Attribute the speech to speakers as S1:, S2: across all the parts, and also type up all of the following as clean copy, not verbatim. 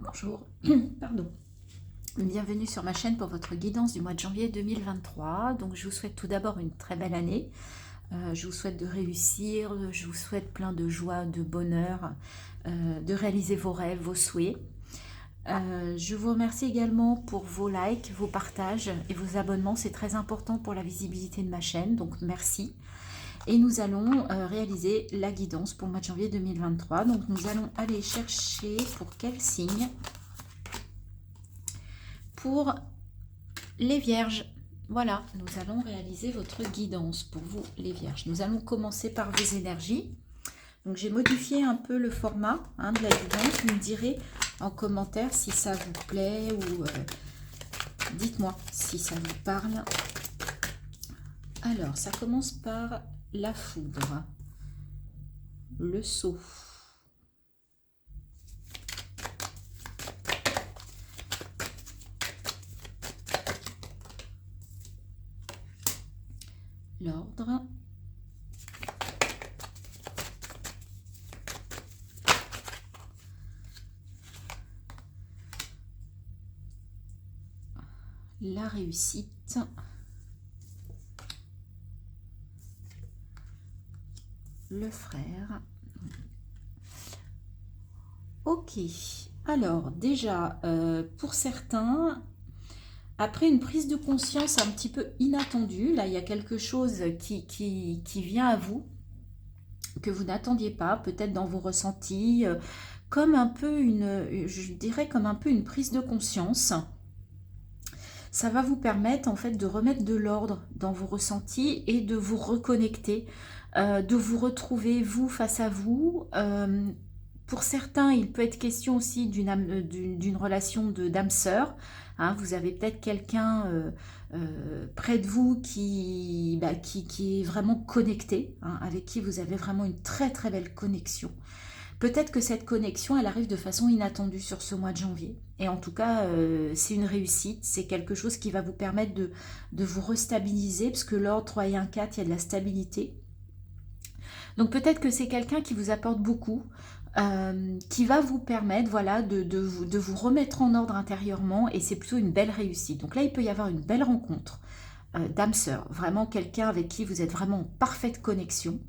S1: Bonjour, pardon. Bienvenue sur ma chaîne pour votre guidance du mois de janvier 2023. Donc je vous souhaite tout d'abord une très belle année. Je vous souhaite de réussir, je vous souhaite plein de joie, de bonheur, de réaliser vos rêves, vos souhaits. Je vous remercie également pour vos likes, vos partages et vos abonnements. C'est très important pour la visibilité de ma chaîne, donc merci. Et nous allons réaliser la guidance pour le mois de janvier 2023. Donc nous allons aller chercher pour quel signe? Pour les vierges. Voilà, nous allons réaliser votre guidance pour vous les vierges. Nous allons commencer par vos énergies. Donc j'ai modifié un peu le format de la guidance. Vous me direz en commentaire si ça vous plaît ou dites-moi si ça vous parle. Alors, ça commence par la foudre, le sceau, l'ordre, la réussite, le frère. Ok, alors déjà, pour certains, après une prise de conscience un petit peu inattendue, là il y a quelque chose qui vient à vous, que vous n'attendiez pas, peut-être dans vos ressentis, comme un peu je dirais comme un peu une prise de conscience. Ça va vous permettre en fait de remettre de l'ordre dans vos ressentis et de vous reconnecter, de vous retrouver vous face à vous. Pour certains, il peut être question aussi d'une relation d'âme-sœur. Vous avez peut-être quelqu'un près de vous qui est vraiment connecté, avec qui vous avez vraiment une très très belle connexion. Peut-être que cette connexion, elle arrive de façon inattendue sur ce mois de janvier. Et en tout cas, c'est une réussite, c'est quelque chose qui va vous permettre de vous restabiliser, parce que l'ordre 3 et 1, 4, il y a de la stabilité. Donc peut-être que c'est quelqu'un qui vous apporte beaucoup, qui va vous permettre voilà, de vous remettre en ordre intérieurement, et c'est plutôt une belle réussite. Donc là, il peut y avoir une belle rencontre d'âme sœur, vraiment quelqu'un avec qui vous êtes vraiment en parfaite connexion.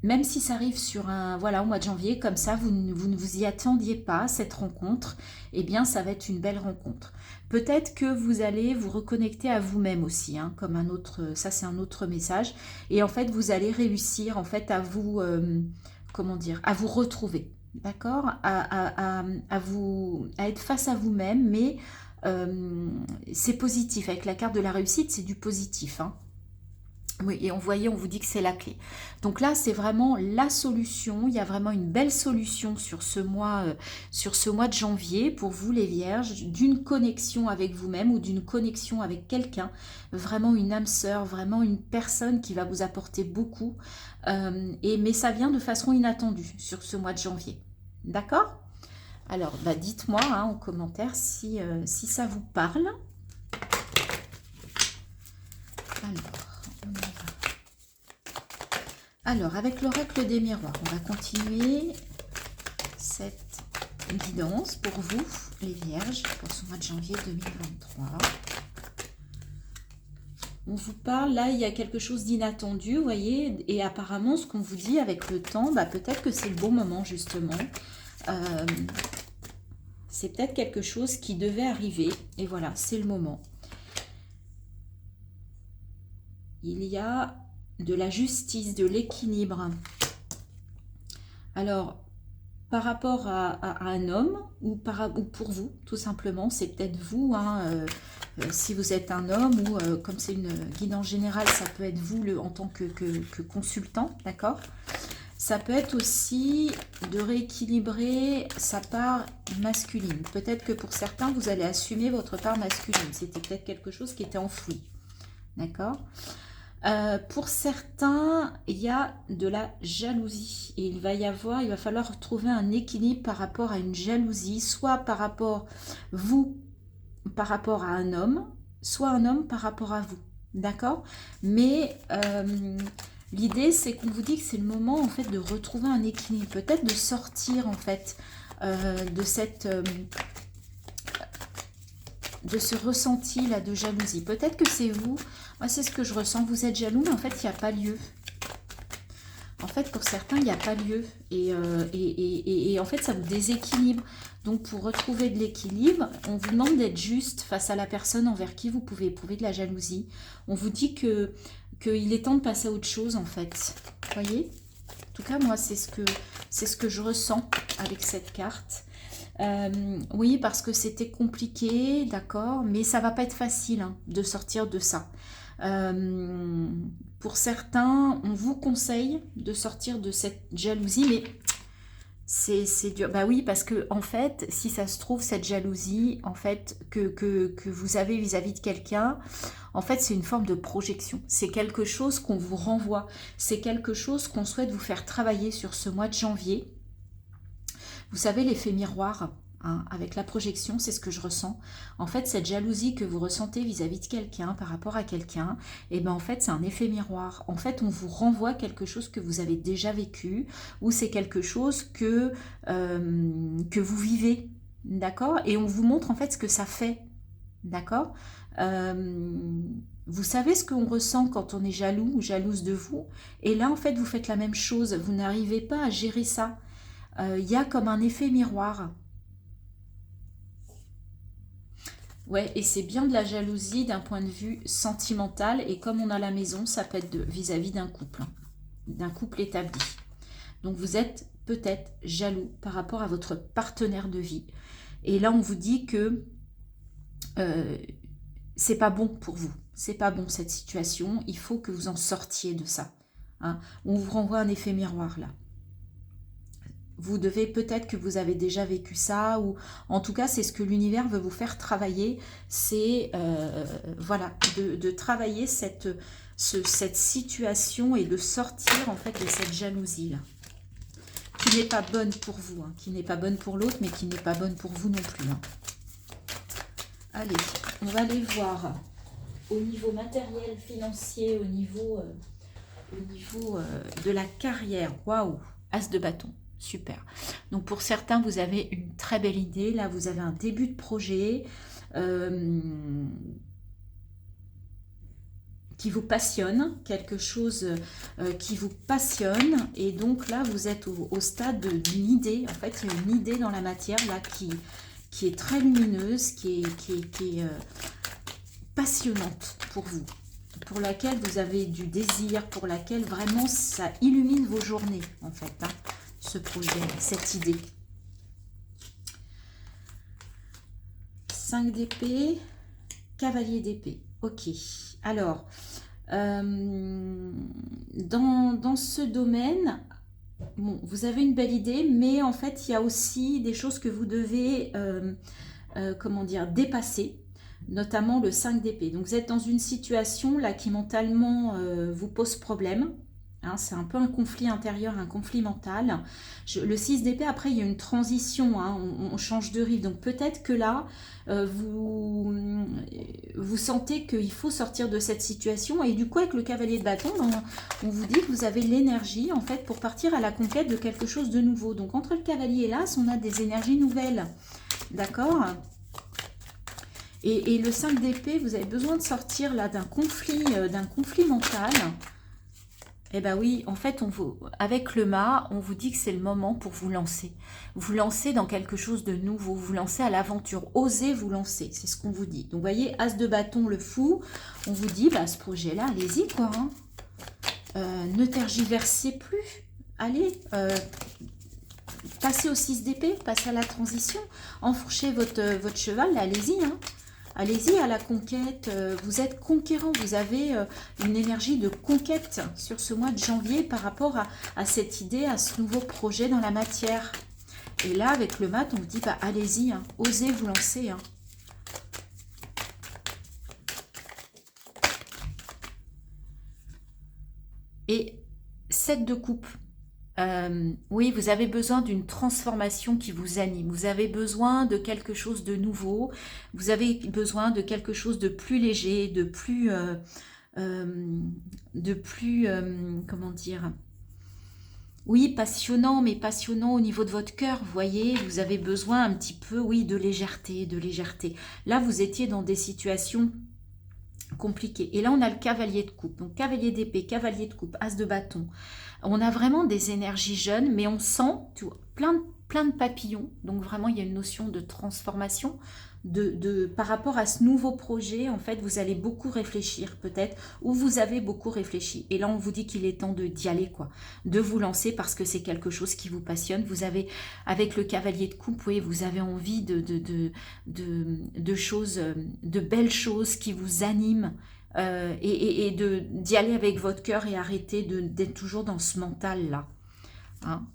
S1: Même si ça arrive sur au mois de janvier, comme ça, vous ne vous y attendiez pas, cette rencontre, eh bien, ça va être une belle rencontre. Peut-être que vous allez vous reconnecter à vous-même aussi, comme un autre, ça c'est un autre message. Et en fait, vous allez réussir en fait à vous, comment dire, à vous retrouver, d'accord, à être face à vous-même, mais c'est positif. Avec la carte de la réussite, c'est du positif, Oui, et on vous dit que c'est la clé. Donc là, c'est vraiment la solution. Il y a vraiment une belle solution sur ce mois de janvier pour vous les vierges, d'une connexion avec vous-même ou d'une connexion avec quelqu'un. Vraiment une âme sœur, vraiment une personne qui va vous apporter beaucoup. Mais ça vient de façon inattendue sur ce mois de janvier. D'accord? Alors, dites-moi en commentaire si ça vous parle. Alors, avec l'oracle des miroirs, on va continuer cette guidance pour vous, les vierges, pour ce mois de janvier 2023. On vous parle, là, il y a quelque chose d'inattendu, vous voyez, et apparemment, ce qu'on vous dit avec le temps, peut-être que c'est le bon moment, justement. C'est peut-être quelque chose qui devait arriver, et voilà, c'est le moment. Il y a de la justice, de l'équilibre. Alors, par rapport à un homme ou pour vous, tout simplement, c'est peut-être vous, si vous êtes un homme ou comme c'est une guidance générale, ça peut être vous en tant que consultant, d'accord? Ça peut être aussi de rééquilibrer sa part masculine. Peut-être que pour certains, vous allez assumer votre part masculine. C'était peut-être quelque chose qui était enfoui, d'accord? Pour certains, il y a de la jalousie et il va falloir trouver un équilibre par rapport à une jalousie, soit par rapport à un homme, soit un homme par rapport à vous, d'accord? Mais l'idée, c'est qu'on vous dit que c'est le moment en fait de retrouver un équilibre, peut-être de sortir en fait de ce ressenti là de jalousie. Peut-être que c'est vous, moi c'est ce que je ressens, vous êtes jaloux, mais en fait il n'y a pas lieu. En fait, pour certains, il n'y a pas lieu. Et en fait, ça vous déséquilibre. Donc, pour retrouver de l'équilibre, on vous demande d'être juste face à la personne envers qui vous pouvez éprouver de la jalousie. On vous dit qu'il est temps de passer à autre chose, en fait. Vous voyez? En tout cas, moi, c'est ce que je ressens avec cette carte. Oui, parce que c'était compliqué, d'accord, mais ça va pas être facile hein, de sortir de ça. Pour certains, on vous conseille de sortir de cette jalousie, mais c'est dur. Bah oui, parce que en fait, si ça se trouve, cette jalousie, en fait, que vous avez vis-à-vis de quelqu'un, en fait, c'est une forme de projection. C'est quelque chose qu'on vous renvoie. C'est quelque chose qu'on souhaite vous faire travailler sur ce mois de janvier. Vous savez, l'effet miroir, hein, avec la projection, c'est ce que je ressens. En fait, cette jalousie que vous ressentez vis-à-vis de quelqu'un, par rapport à quelqu'un, et ben en fait, c'est un effet miroir. En fait, on vous renvoie quelque chose que vous avez déjà vécu, ou c'est quelque chose que vous vivez, d'accord? Et on vous montre en fait ce que ça fait, d'accord? Vous savez ce qu'on ressent quand on est jaloux ou jalouse de vous, et là, en fait, vous faites la même chose. Vous n'arrivez pas à gérer ça. Il y a comme un effet miroir. Ouais, et c'est bien de la jalousie d'un point de vue sentimental. Et comme on a la maison, ça peut être vis-à-vis d'un couple établi. Donc vous êtes peut-être jaloux par rapport à votre partenaire de vie. Et là, on vous dit que c'est pas bon pour vous. C'est pas bon cette situation. Il faut que vous en sortiez de ça. Hein. On vous renvoie un effet miroir là. Vous devez peut-être que vous avez déjà vécu ça, ou en tout cas c'est ce que l'univers veut vous faire travailler, c'est voilà, de travailler cette situation et de sortir en fait de cette jalousie là, qui n'est pas bonne pour vous, hein, qui n'est pas bonne pour l'autre, mais qui n'est pas bonne pour vous non plus. Hein. Allez, on va aller voir au niveau matériel, financier, au niveau de la carrière. Waouh, As de bâton. Super. Donc pour certains, vous avez une très belle idée. Là, vous avez un début de projet qui vous passionne, quelque chose qui vous passionne. Et donc là, vous êtes au stade d'une idée. En fait, il y a une idée dans la matière là qui est très lumineuse, qui est passionnante pour vous, pour laquelle vous avez du désir, pour laquelle vraiment ça illumine vos journées en fait. Hein. Ce projet, cette idée. 5 d'épée, cavalier d'épée. Ok. Alors, dans ce domaine, bon, vous avez une belle idée, mais en fait, il y a aussi des choses que vous devez, comment dire, dépasser, notamment le 5 d'épée. Donc, vous êtes dans une situation là qui mentalement vous pose problème. Hein, c'est un peu un conflit intérieur, un conflit mental. Le 6 d'épée, après, il y a une transition, hein, on change de rive. Donc peut-être que là, vous sentez qu'il faut sortir de cette situation. Et du coup, avec le cavalier de bâton, on vous dit que vous avez l'énergie, en fait, pour partir à la conquête de quelque chose de nouveau. Donc entre le cavalier et l'as, on a des énergies nouvelles. D'accord ? Et le 5 d'épée, vous avez besoin de sortir là d'un conflit mental. Eh bien oui, en fait, avec le mât, on vous dit que c'est le moment pour vous lancer. Vous lancez dans quelque chose de nouveau, vous lancez à l'aventure, osez vous lancer, c'est ce qu'on vous dit. Donc, vous voyez, As de bâton, le fou, on vous dit, bah, ce projet-là, allez-y, quoi. Hein. Ne tergiversez plus, allez, passez au 6 d'épée, passez à la transition, enfourchez votre cheval, allez-y, hein. Allez-y à la conquête, vous êtes conquérant, vous avez une énergie de conquête sur ce mois de janvier par rapport à cette idée, à ce nouveau projet dans la matière. Et là, avec le mat, on vous dit, bah, allez-y, hein, osez vous lancer. Hein. Et 7 de coupe. Oui, vous avez besoin d'une transformation qui vous anime. Vous avez besoin de quelque chose de nouveau. Vous avez besoin de quelque chose de plus léger, de plus comment dire, Oui, passionnant, mais passionnant au niveau de votre cœur, vous voyez, vous avez besoin un petit peu, oui, de légèreté, de légèreté. Là, vous étiez dans des situations compliquées. Et là, on a le cavalier de coupe. Donc, cavalier d'épée, cavalier de coupe, as de bâton. On a vraiment des énergies jeunes, mais on sent plein de papillons. Donc, vraiment, il y a une notion de transformation. Par rapport à ce nouveau projet, en fait, vous allez beaucoup réfléchir peut-être, ou vous avez beaucoup réfléchi. Et là, on vous dit qu'il est temps d'y aller, quoi, de vous lancer parce que c'est quelque chose qui vous passionne. Vous avez, avec le cavalier de coupe, oui, vous avez envie de choses, de belles choses qui vous animent. Et d'y aller avec votre cœur et arrêter d'être toujours dans ce mental-là. Hein?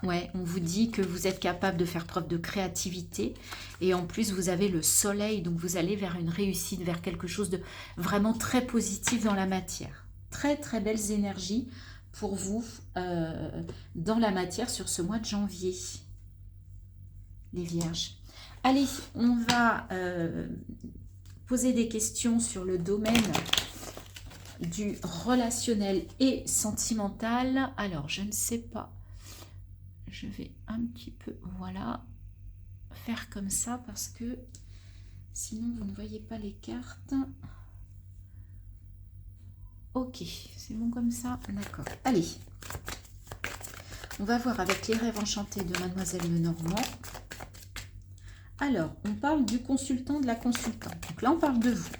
S1: Ouais, on vous dit que vous êtes capable de faire preuve de créativité et en plus vous avez le soleil, donc vous allez vers une réussite, vers quelque chose de vraiment très positif dans la matière. Très très belles énergies pour vous dans la matière sur ce mois de janvier, les vierges. Allez, on va poser des questions sur le domaine du relationnel et sentimental. Alors, je ne sais pas. Je vais un petit peu, voilà, faire comme ça parce que sinon vous ne voyez pas les cartes. Ok, c'est bon comme ça, d'accord. Allez, on va voir avec les rêves enchantés de Mademoiselle Lenormand. Alors, on parle du consultant, de la consultante. Donc là, on parle de vous.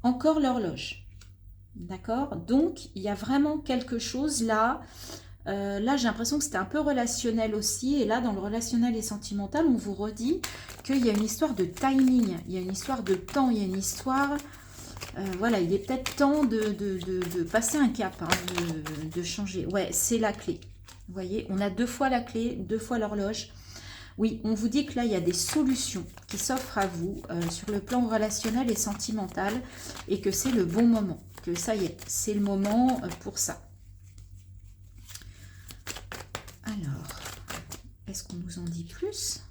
S1: Encore l'horloge, d'accord? Donc, il y a vraiment quelque chose là... là, j'ai l'impression que c'était un peu relationnel aussi. Et là, dans le relationnel et sentimental, on vous redit qu'il y a une histoire de timing. Il y a une histoire de temps. Il y a une histoire... voilà, il est peut-être temps de passer un cap, hein, de changer. Ouais, c'est la clé. Vous voyez, on a 2 fois la clé, 2 fois l'horloge. Oui, on vous dit que là, il y a des solutions qui s'offrent à vous sur le plan relationnel et sentimental. Et que c'est le bon moment. Que ça y est, c'est le moment pour ça. Alors, est-ce qu'on nous en dit plus?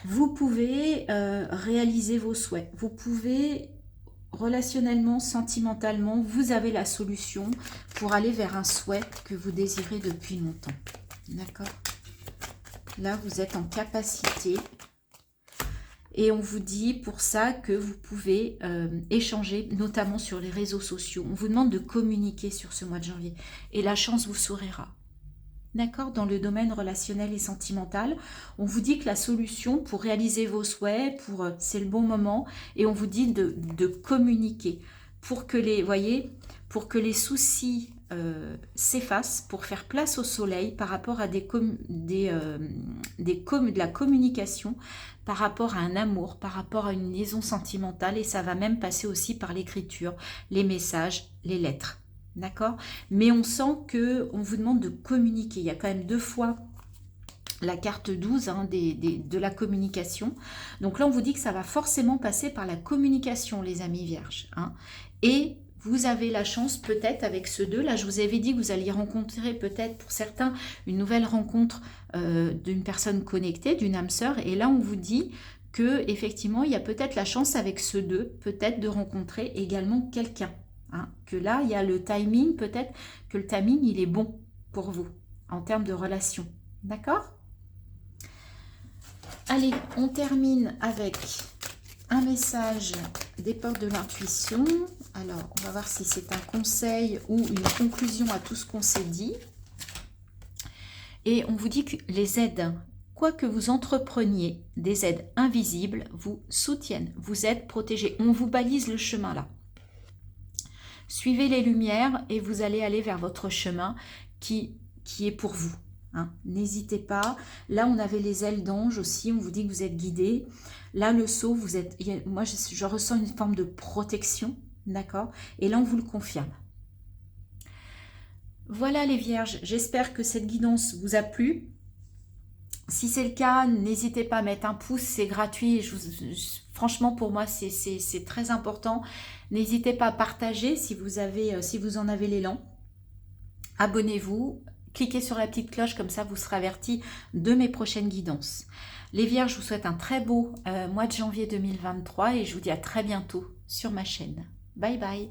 S1: Vous pouvez réaliser vos souhaits. Vous pouvez, relationnellement, sentimentalement, vous avez la solution pour aller vers un souhait que vous désirez depuis longtemps. D'accord? Là, vous êtes en capacité. Et on vous dit pour ça que vous pouvez échanger, notamment sur les réseaux sociaux. On vous demande de communiquer sur ce mois de janvier. Et la chance vous sourira. D'accord, dans le domaine relationnel et sentimental, on vous dit que la solution pour réaliser vos souhaits, c'est le bon moment, et on vous dit de communiquer pour que les, voyez, pour que les soucis s'effacent, pour faire place au soleil par rapport à de la communication, par rapport à un amour, par rapport à une liaison sentimentale, et ça va même passer aussi par l'écriture, les messages, les lettres. D'accord? Mais on sent qu'on vous demande de communiquer. Il y a quand même 2 fois la carte 12 hein, de la communication. Donc là, on vous dit que ça va forcément passer par la communication, les amis vierges. Hein. Et vous avez la chance peut-être avec ce 2. Là, je vous avais dit que vous alliez rencontrer peut-être pour certains une nouvelle rencontre d'une personne connectée, d'une âme sœur. Et là, on vous dit que effectivement, il y a peut-être la chance avec ce 2, peut-être de rencontrer également quelqu'un. Hein, que là, il y a le timing, peut-être que le timing, il est bon pour vous, en termes de relation. D'accord? Allez, on termine avec un message des portes de l'intuition. Alors, on va voir si c'est un conseil ou une conclusion à tout ce qu'on s'est dit. Et on vous dit que les aides, quoi que vous entrepreniez, des aides invisibles vous soutiennent, vous êtes protégés. On vous balise le chemin là. Suivez les lumières et vous allez aller vers votre chemin qui est pour vous. Hein. N'hésitez pas. Là, on avait les ailes d'ange aussi. On vous dit que vous êtes guidé. Là, le sceau, vous êtes. Moi, je ressens une forme de protection. D'accord? Et là, on vous le confirme. Voilà les vierges. J'espère que cette guidance vous a plu. Si c'est le cas, n'hésitez pas à mettre un pouce, c'est gratuit. Franchement, pour moi, c'est très important. N'hésitez pas à partager si vous en avez l'élan. Abonnez-vous, cliquez sur la petite cloche, comme ça vous serez avertis de mes prochaines guidances. Les vierges, je vous souhaite un très beau mois de janvier 2023 et je vous dis à très bientôt sur ma chaîne. Bye bye.